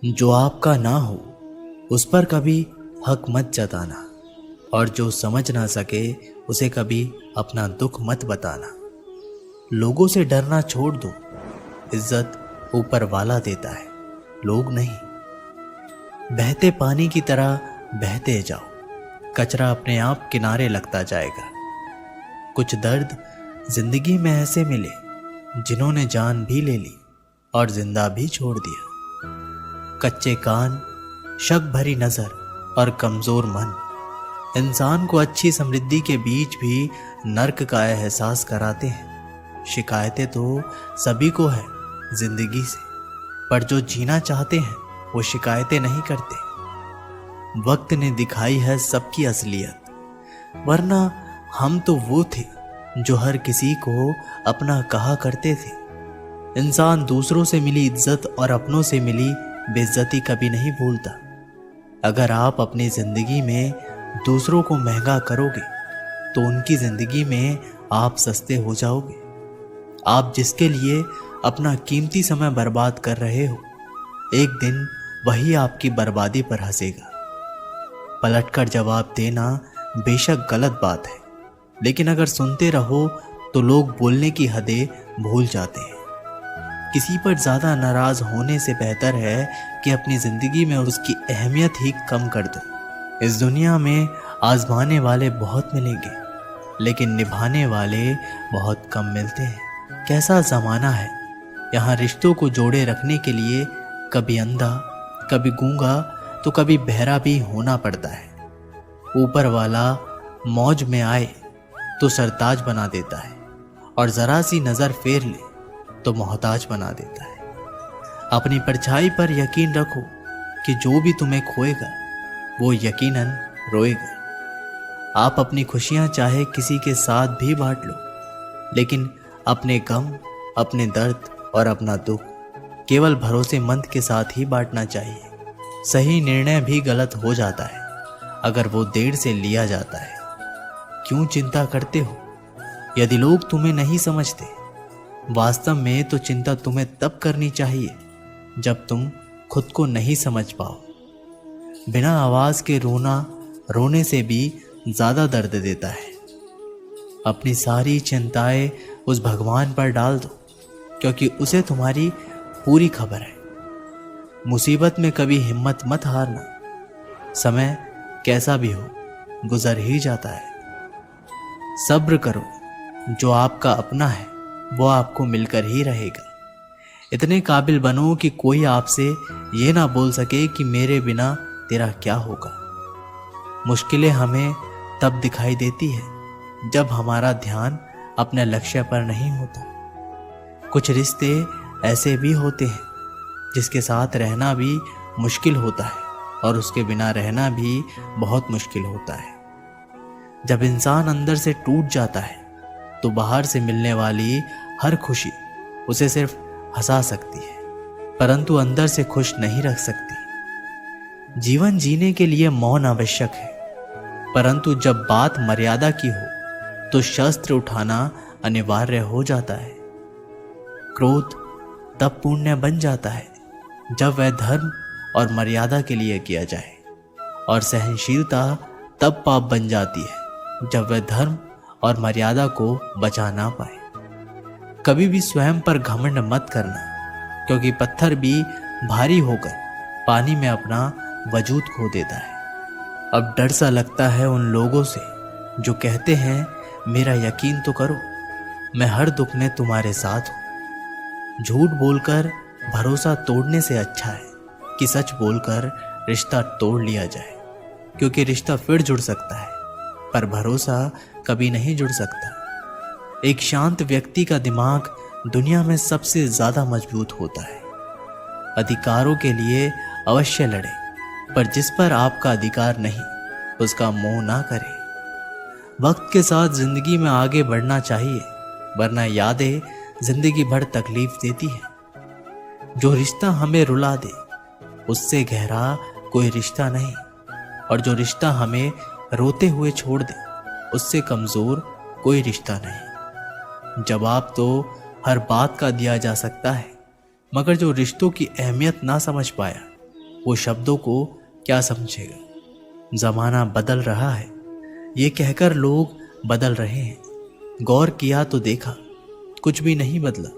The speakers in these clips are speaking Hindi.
जो आपका ना हो उस पर कभी हक मत जताना, और जो समझ ना सके उसे कभी अपना दुख मत बताना। लोगों से डरना छोड़ दो, इज्जत ऊपर वाला देता है, लोग नहीं। बहते पानी की तरह बहते जाओ, कचरा अपने आप किनारे लगता जाएगा। कुछ दर्द जिंदगी में ऐसे मिले जिन्होंने जान भी ले ली और जिंदा भी छोड़ दिया। कच्चे कान, शक भरी नजर और कमजोर मन इंसान को अच्छी समृद्धि के बीच भी नर्क का एहसास कराते हैं। शिकायतें तो सभी को है जिंदगी से, पर जो जीना चाहते हैं वो शिकायतें नहीं करते। वक्त ने दिखाई है सबकी असलियत, वरना हम तो वो थे जो हर किसी को अपना कहा करते थे। इंसान दूसरों से मिली इज्जत और अपनों से मिली बेइज्जती कभी नहीं भूलता। अगर आप अपनी जिंदगी में दूसरों को महंगा करोगे तो उनकी जिंदगी में आप सस्ते हो जाओगे। आप जिसके लिए अपना कीमती समय बर्बाद कर रहे हो, एक दिन वही आपकी बर्बादी पर हंसेगा। पलटकर जवाब देना बेशक गलत बात है, लेकिन अगर सुनते रहो तो लोग बोलने की हदें भूल जाते हैं। किसी पर ज्यादा नाराज होने से बेहतर है कि अपनी जिंदगी में उसकी अहमियत ही कम कर दो। इस दुनिया में आजमाने वाले बहुत मिलेंगे, लेकिन निभाने वाले बहुत कम मिलते हैं। कैसा जमाना है, यहाँ रिश्तों को जोड़े रखने के लिए कभी अंधा, कभी गूंगा तो कभी बहरा भी होना पड़ता है। ऊपर वाला मौज में आए तो सरताज बना देता है, और जरा सी नजर फेर ले तो मोहताज बना देता है। अपनी परछाई पर यकीन रखो कि जो भी तुम्हें खोएगा वो यकीनन रोएगा। आप अपनी खुशियां चाहे किसी के साथ भी बांट लो, लेकिन अपने गम, अपने दर्द और अपना दुख केवल भरोसेमंद के साथ ही बांटना चाहिए। सही निर्णय भी गलत हो जाता है अगर वो देर से लिया जाता है। क्यों चिंता करते हो यदि लोग तुम्हें नहीं समझते? वास्तव में तो चिंता तुम्हें तब करनी चाहिए जब तुम खुद को नहीं समझ पाओ। बिना आवाज के रोना रोने से भी ज्यादा दर्द देता है। अपनी सारी चिंताएं उस भगवान पर डाल दो, क्योंकि उसे तुम्हारी पूरी खबर है। मुसीबत में कभी हिम्मत मत हारना, समय कैसा भी हो गुजर ही जाता है। सब्र करो, जो आपका अपना है वो आपको मिलकर ही रहेगा। इतने काबिल बनो कि कोई आपसे ये ना बोल सके कि मेरे बिना तेरा क्या होगा। मुश्किलें हमें तब दिखाई देती है जब हमारा ध्यान अपने लक्ष्य पर नहीं होता। कुछ रिश्ते ऐसे भी होते हैं जिसके साथ रहना भी मुश्किल होता है, और उसके बिना रहना भी बहुत मुश्किल होता है। जब इंसान अंदर से टूट जाता है तो बाहर से मिलने वाली हर खुशी उसे सिर्फ हंसा सकती है, परंतु अंदर से खुश नहीं रख सकती। जीवन जीने के लिए मौन आवश्यक है, परंतु जब बात मर्यादा की हो तो शस्त्र उठाना अनिवार्य हो जाता है। क्रोध तब पुण्य बन जाता है जब वह धर्म और मर्यादा के लिए किया जाए, और सहनशीलता तब पाप बन जाती है जब वह धर्म और मर्यादा को बचा ना पाए। कभी भी स्वयं पर घमंड मत करना, क्योंकि पत्थर भी भारी होकर पानी में अपना वजूद खो देता है। अब डर सा लगता है उन लोगों से जो कहते हैं मेरा यकीन तो करो, मैं हर दुख में तुम्हारे साथ हूं। झूठ बोलकर भरोसा तोड़ने से अच्छा है कि सच बोलकर रिश्ता तोड़ लिया जाए, क्योंकि रिश्ता फिर जुड़ सकता है पर भरोसा कभी नहीं जुड़ सकता। एक शांत व्यक्ति का दिमाग दुनिया में सबसे ज्यादा मजबूत होता है। अधिकारों के लिए अवश्य लड़े, पर जिस पर आपका अधिकार नहीं उसका मोह ना करे। वक्त के साथ जिंदगी में आगे बढ़ना चाहिए, वरना यादें जिंदगी भर तकलीफ देती है। जो रिश्ता हमें रुला दे उससे गहरा कोई रिश्ता नहीं, और जो रिश्ता हमें रोते हुए छोड़ दे उससे कमजोर कोई रिश्ता नहीं। जवाब तो हर बात का दिया जा सकता है, मगर जो रिश्तों की अहमियत ना समझ पाया वो शब्दों को क्या समझेगा। जमाना बदल रहा है, ये कहकर लोग बदल रहे हैं। गौर किया तो देखा कुछ भी नहीं बदला,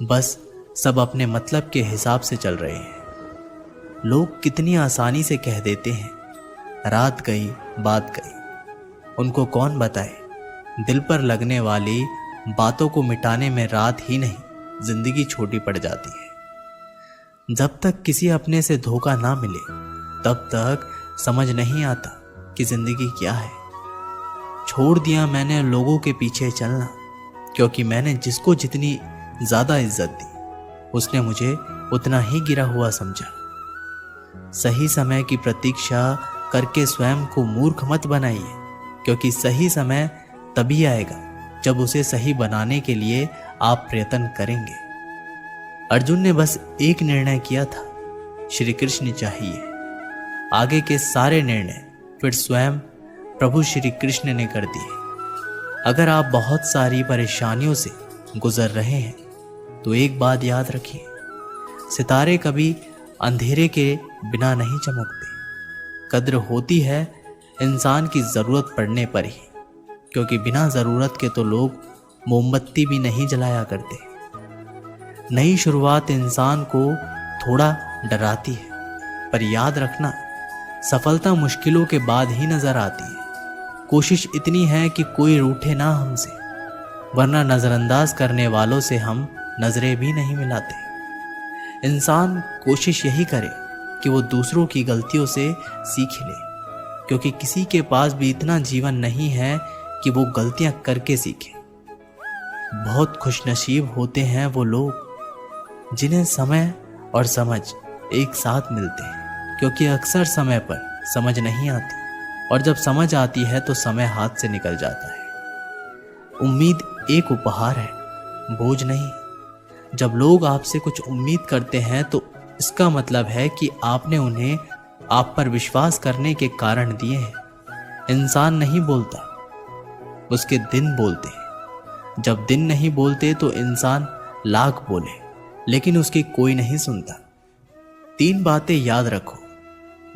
बस सब अपने मतलब के हिसाब से चल रहे हैं। लोग कितनी आसानी से कह देते हैं, रात गई बात गई। उनको कौन बताए, दिल पर लगने वाली बातों को मिटाने में रात ही नहीं जिंदगी छोटी पड़ जाती है। जब तक किसी अपने से धोखा ना मिले तब तक समझ नहीं आता कि जिंदगी क्या है। छोड़ दिया मैंने लोगों के पीछे चलना, क्योंकि मैंने जिसको जितनी ज्यादा इज्जत दी उसने मुझे उतना ही गिरा हुआ समझा। सही समय की प्रतीक्षा करके स्वयं को मूर्ख मत बनाइए, क्योंकि सही समय तभी आएगा जब उसे सही बनाने के लिए आप प्रयत्न करेंगे। अर्जुन ने बस एक निर्णय किया था, श्री कृष्ण चाहिए। आगे के सारे निर्णय फिर स्वयं प्रभु श्री कृष्ण ने कर दिए। अगर आप बहुत सारी परेशानियों से गुजर रहे हैं तो एक बात याद रखिए, सितारे कभी अंधेरे के बिना नहीं चमकते। कद्र होती है इंसान की जरूरत पड़ने पर ही, क्योंकि बिना जरूरत के तो लोग मोमबत्ती भी नहीं जलाया करते। नई शुरुआत इंसान को थोड़ा डराती है, पर याद रखना सफलता मुश्किलों के बाद ही नजर आती है। कोशिश इतनी है कि कोई रूठे ना हमसे, वरना नजरअंदाज करने वालों से हम नजरें भी नहीं मिलाते। इंसान कोशिश यही करे कि वो दूसरों की गलतियों से सीख ले, क्योंकि किसी के पास भी इतना जीवन नहीं है कि वो गलतियां करके सीखे। बहुत खुशनसीब होते हैं वो लोग जिन्हें समय और समझ एक साथ मिलते हैं, क्योंकि अक्सर समय पर समझ नहीं आती, और जब समझ आती है तो समय हाथ से निकल जाता है। उम्मीद एक उपहार है, बोझ नहीं। जब लोग आपसे कुछ उम्मीद करते हैं तो इसका मतलब है कि आपने उन्हें आप पर विश्वास करने के कारण दिए हैं। इंसान नहीं बोलता, उसके दिन बोलते हैं। जब दिन नहीं बोलते तो इंसान लाख बोले, लेकिन उसकी कोई नहीं सुनता। 3 बातें याद रखो,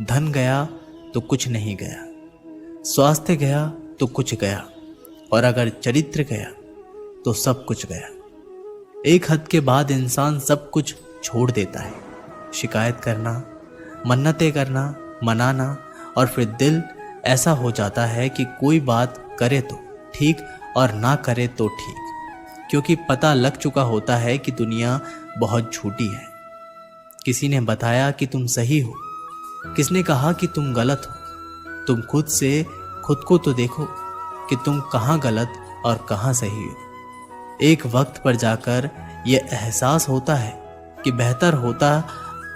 धन गया तो कुछ नहीं गया, स्वास्थ्य गया तो कुछ गया, और अगर चरित्र गया तो सब कुछ गया। एक हद के बाद इंसान सब कुछ छोड़ देता है। शिकायत करना, मन्नतें करना, मनाना, और फिर दिल ऐसा हो जाता है कि कोई बात करे तो ठीक और ना करे तो ठीक, क्योंकि पता लग चुका होता है कि दुनिया बहुत झूठी है। किसी ने बताया कि तुम सही हो, किसने कहा कि तुम गलत हो। तुम खुद को तो देखो कि तुम कहाँ गलत और कहाँ सही हो। एक वक्त पर जाकर यह एहसास होता है कि बेहतर होता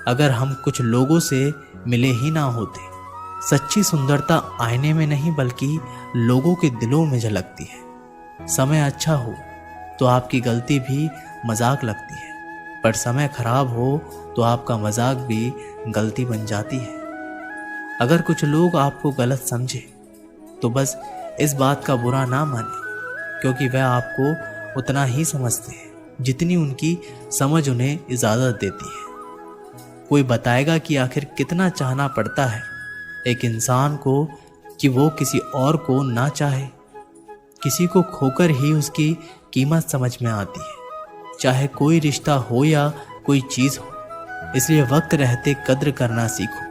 अगर हम कुछ लोगों से मिले ही ना होते। सच्ची सुंदरता आईने में नहीं बल्कि लोगों के दिलों में झलकती है। समय अच्छा हो तो आपकी गलती भी मजाक लगती है, पर समय खराब हो तो आपका मजाक भी गलती बन जाती है। अगर कुछ लोग आपको गलत समझे तो बस इस बात का बुरा ना माने, क्योंकि वह आपको उतना ही समझते हैं जितनी उनकी समझ उन्हें इजाजत देती है। कोई बताएगा कि आखिर कितना चाहना पड़ता है एक इंसान को कि वो किसी और को ना चाहे। किसी को खोकर ही उसकी कीमत समझ में आती है, चाहे कोई रिश्ता हो या कोई चीज हो। इसलिए वक्त रहते कद्र करना सीखो,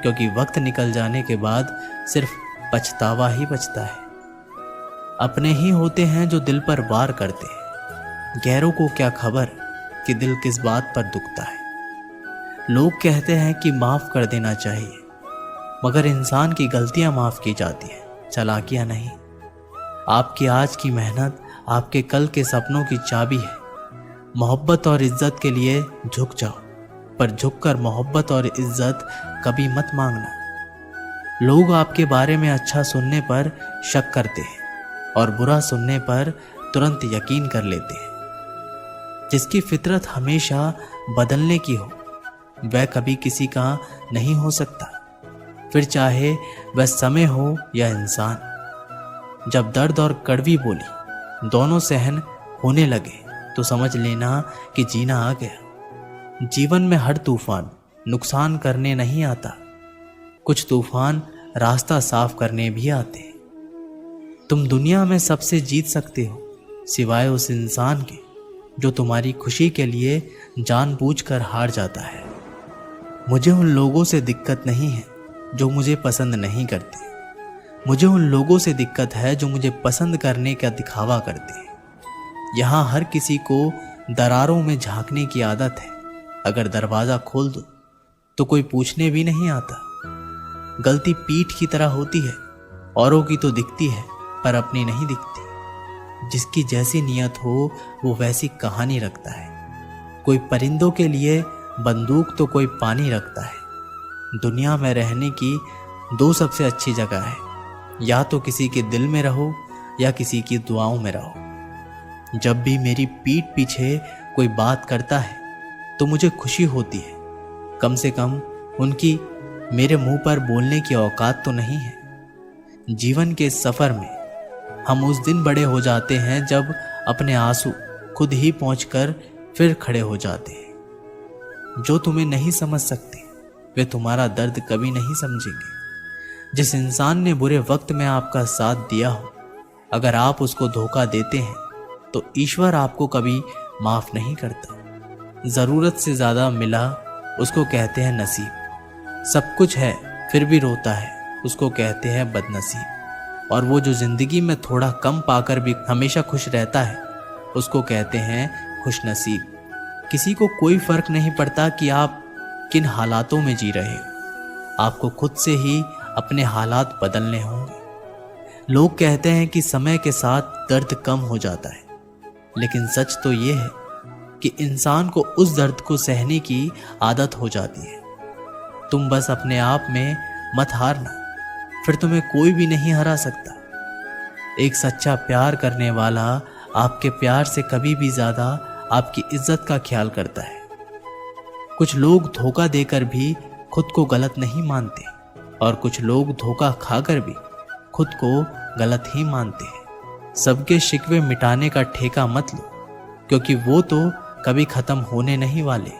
क्योंकि वक्त निकल जाने के बाद सिर्फ पछतावा ही बचता है। अपने ही होते हैं जो दिल पर वार करते हैं, गैरों को क्या खबर कि दिल किस बात पर दुखता है। लोग कहते हैं कि माफ कर देना चाहिए, मगर इंसान की गलतियां माफ की जाती है, चालाकियां नहीं। आपकी आज की मेहनत आपके कल के सपनों की चाबी है। मोहब्बत और इज्जत के लिए झुक जाओ, पर झुककर मोहब्बत और इज्जत कभी मत मांगना। लोग आपके बारे में अच्छा सुनने पर शक करते हैं और बुरा सुनने पर तुरंत यकीन कर लेते हैं। जिसकी फितरत हमेशा बदलने की हो वह कभी किसी का नहीं हो सकता, फिर चाहे वह समय हो या इंसान। जब दर्द और कड़वी बोली दोनों सहन होने लगे तो समझ लेना कि जीना आ गया। जीवन में हर तूफान नुकसान करने नहीं आता, कुछ तूफान रास्ता साफ करने भी आते हैं। तुम दुनिया में सबसे जीत सकते हो सिवाय उस इंसान के जो तुम्हारी खुशी के लिए जानबूझकर हार जाता है। मुझे उन लोगों से दिक्कत नहीं है जो मुझे पसंद नहीं करते, मुझे उन लोगों से दिक्कत है जो मुझे पसंद करने का दिखावा करते हैं। यहाँ हर किसी को दरारों में झांकने की आदत है, अगर दरवाज़ा खोल दो तो कोई पूछने भी नहीं आता। गलती पीठ की तरह होती है, औरों की तो दिखती है पर अपनी नहीं दिखती। जिसकी जैसी नियत हो वो वैसी कहानी रखता है। कोई परिंदों के लिए बंदूक तो कोई पानी रखता है। दुनिया में रहने की दो सबसे अच्छी जगह है, या तो किसी के दिल में रहो या किसी की दुआओं में रहो। जब भी मेरी पीठ पीछे कोई बात करता है तो मुझे खुशी होती है, कम से कम उनकी मेरे मुंह पर बोलने की औकात तो नहीं है। जीवन के सफ़र में हम उस दिन बड़े हो जाते हैं जब अपने आंसू खुद ही पहुंचकर फिर खड़े हो जाते हैं। जो तुम्हें नहीं समझ सकते वे तुम्हारा दर्द कभी नहीं समझेंगे। जिस इंसान ने बुरे वक्त में आपका साथ दिया हो, अगर आप उसको धोखा देते हैं तो ईश्वर आपको कभी माफ नहीं करता। ज़रूरत से ज़्यादा मिला उसको कहते हैं नसीब। सब कुछ है फिर भी रोता है उसको कहते हैं बदनसीब। और वो जो ज़िंदगी में थोड़ा कम पाकर भी हमेशा खुश रहता है उसको कहते हैं खुशनसीब। किसी को कोई फ़र्क नहीं पड़ता कि आप किन हालातों में जी रहे हो, आपको खुद से ही अपने हालात बदलने होंगे। लोग कहते हैं कि समय के साथ दर्द कम हो जाता है, लेकिन सच तो ये है कि इंसान को उस दर्द को सहने की आदत हो जाती है। तुम बस अपने आप में मत हारना, फिर तुम्हें कोई भी नहीं हरा सकता। एक सच्चा प्यार करने वाला आपके प्यार से कभी भी ज़्यादा आपकी इज्जत का ख्याल करता है। कुछ लोग धोखा देकर भी खुद को गलत नहीं मानते और कुछ लोग धोखा खाकर भी खुद को गलत ही मानते हैं। सबके शिकवे मिटाने का ठेका मत लो, क्योंकि वो तो कभी ख़त्म होने नहीं वाले।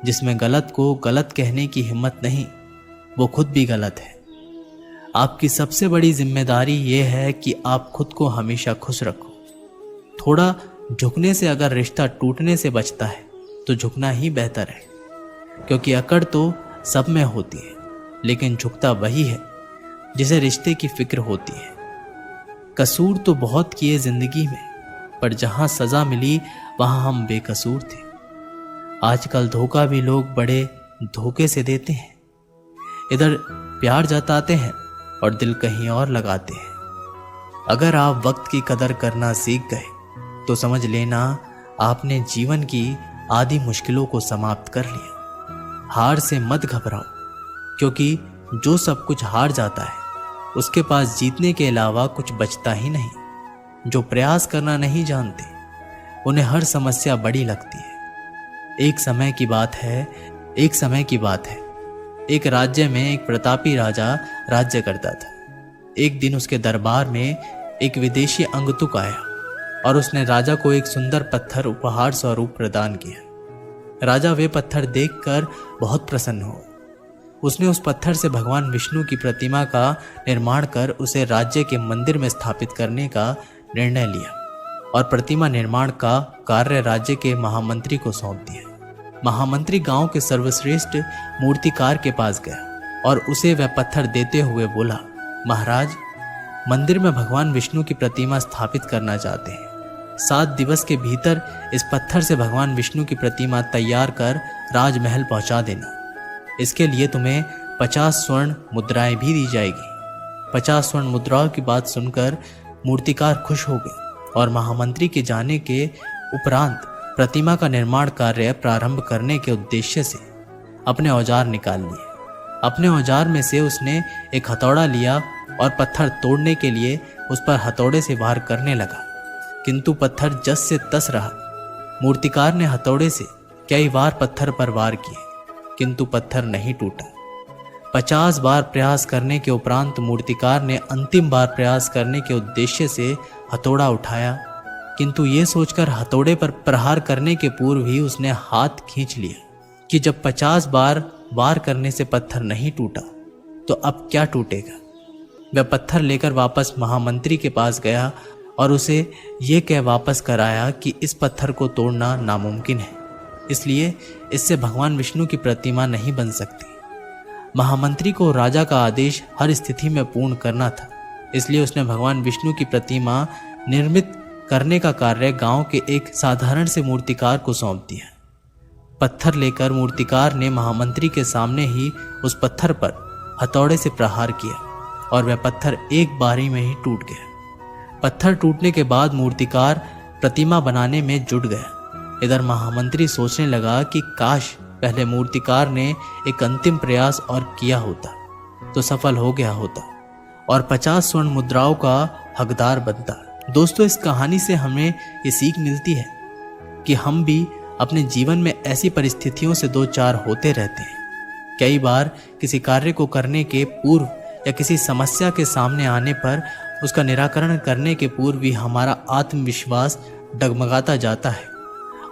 जिसमें गलत को गलत कहने की हिम्मत नहीं, वो खुद भी गलत है। आपकी सबसे बड़ी जिम्मेदारी ये है कि आप खुद को हमेशा खुश रखो। थोड़ा झुकने से अगर रिश्ता टूटने से बचता है तो झुकना ही बेहतर है, क्योंकि अकड़ तो सब में होती है, लेकिन झुकता वही है जिसे रिश्ते की फिक्र होती है। कसूर तो बहुत किए जिंदगी में, पर जहां सजा मिली वहां हम बेकसूर थे। आजकल धोखा भी लोग बड़े धोखे से देते हैं। इधर प्यार जताते हैं और दिल कहीं और लगाते हैं। अगर आप वक्त की कदर करना सीख गए तो समझ लेना आपने जीवन की आधी मुश्किलों को समाप्त कर लिया। हार से मत घबराओ, क्योंकि जो सब कुछ हार जाता है उसके पास जीतने के अलावा कुछ बचता ही नहीं। जो प्रयास करना नहीं जानते उन्हें हर समस्या बड़ी लगती है। एक समय की बात है, एक राज्य में एक प्रतापी राजा राज्य करता था। एक दिन उसके दरबार में एक विदेशी अंगतुक आया और उसने राजा को एक सुंदर पत्थर उपहार स्वरूप प्रदान किया। राजा वे पत्थर देखकर बहुत प्रसन्न हुआ। उसने उस पत्थर से भगवान विष्णु की प्रतिमा का निर्माण कर उसे राज्य के मंदिर में स्थापित करने का निर्णय लिया और प्रतिमा निर्माण का कार्य राज्य के महामंत्री को सौंप दिया। महामंत्री गांव के सर्वश्रेष्ठ मूर्तिकार के पास गया और उसे वह पत्थर देते हुए बोला, महाराज, मंदिर में भगवान विष्णु की प्रतिमा स्थापित करना चाहते हैं। 7 दिवस के भीतर इस पत्थर से भगवान विष्णु की प्रतिमा तैयार कर राजमहल पहुंचा देना। इसके लिए तुम्हें 50 स्वर्ण मुद्राएं भी दी जाएगी। 50 स्वर्ण मुद्राओं की बात सुनकर मूर्तिकार खुश हो गए और महामंत्री के जाने के उपरांत प्रतिमा का निर्माण कार्य प्रारंभ करने के उद्देश्य से अपने औजार निकाल लिए। अपने औजार में से उसने एक हथौड़ा लिया और पत्थर तोड़ने के लिए उस पर हथौड़े से वार करने लगा, किंतु पत्थर जस से तस रहा। मूर्तिकार ने हथौड़े से कई बार पत्थर पर वार किए, किंतु पत्थर नहीं टूटा। 50 बार प्रयास करने के उपरांत मूर्तिकार ने अंतिम बार प्रयास करने के उद्देश्य से हथौड़ा उठाया, किंतु ये सोचकर हथौड़े पर प्रहार करने के पूर्व ही उसने हाथ खींच लिया कि जब 50 बार वार करने से पत्थर नहीं टूटा तो अब क्या टूटेगा। वह पत्थर लेकर वापस महामंत्री के पास गया और उसे ये कह वापस कराया कि इस पत्थर को तोड़ना नामुमकिन है, इसलिए इससे भगवान विष्णु की प्रतिमा नहीं बन सकती। महामंत्री को राजा का आदेश हर स्थिति में पूर्ण करना था, इसलिए उसने भगवान विष्णु की प्रतिमा निर्मित करने का कार्य गांव के एक साधारण से मूर्तिकार को सौंप दिया। पत्थर लेकर मूर्तिकार ने महामंत्री के सामने ही उस पत्थर पर हथौड़े से प्रहार किया और वह पत्थर एक बारी में ही टूट गया। पत्थर टूटने के बाद मूर्तिकार प्रतिमा बनाने में जुट गया। इधर महामंत्री सोचने लगा कि काश पहले मूर्तिकार ने एक अंतिम प्रयास और किया होता तो सफल हो गया होता और 50 स्वर्ण मुद्राओं का हकदार बनता। दोस्तों, इस कहानी से हमें ये सीख मिलती है कि हम भी अपने जीवन में ऐसी परिस्थितियों से दो चार होते रहते हैं। कई बार किसी कार्य को करने के पूर्व या किसी समस्या के सामने आने पर उसका निराकरण करने के पूर्व भी हमारा आत्मविश्वास डगमगाता जाता है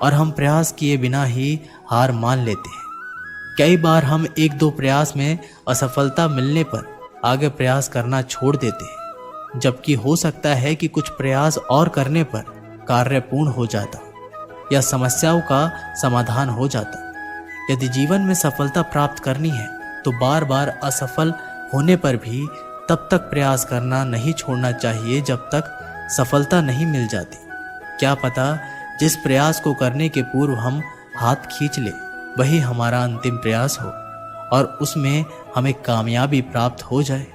और हम प्रयास किए बिना ही हार मान लेते हैं। कई बार हम एक दो प्रयास में असफलता मिलने पर आगे प्रयास करना छोड़ देते हैं, जबकि हो सकता है कि कुछ प्रयास और करने पर कार्य पूर्ण हो जाता या समस्याओं का समाधान हो जाता। यदि जीवन में सफलता प्राप्त करनी है तो बार बार असफल होने पर भी तब तक प्रयास करना नहीं छोड़ना चाहिए जब तक सफलता नहीं मिल जाती। क्या पता जिस प्रयास को करने के पूर्व हम हाथ खींच ले वही हमारा अंतिम प्रयास हो और उसमें हमें कामयाबी प्राप्त हो जाए।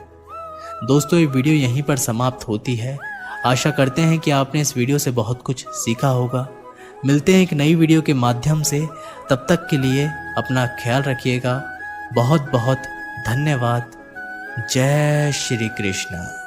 दोस्तों, ये वीडियो यहीं पर समाप्त होती है। आशा करते हैं कि आपने इस वीडियो से बहुत कुछ सीखा होगा। मिलते हैं एक नई वीडियो के माध्यम से, तब तक के लिए अपना ख्याल रखिएगा। बहुत बहुत धन्यवाद। जय श्री कृष्ण।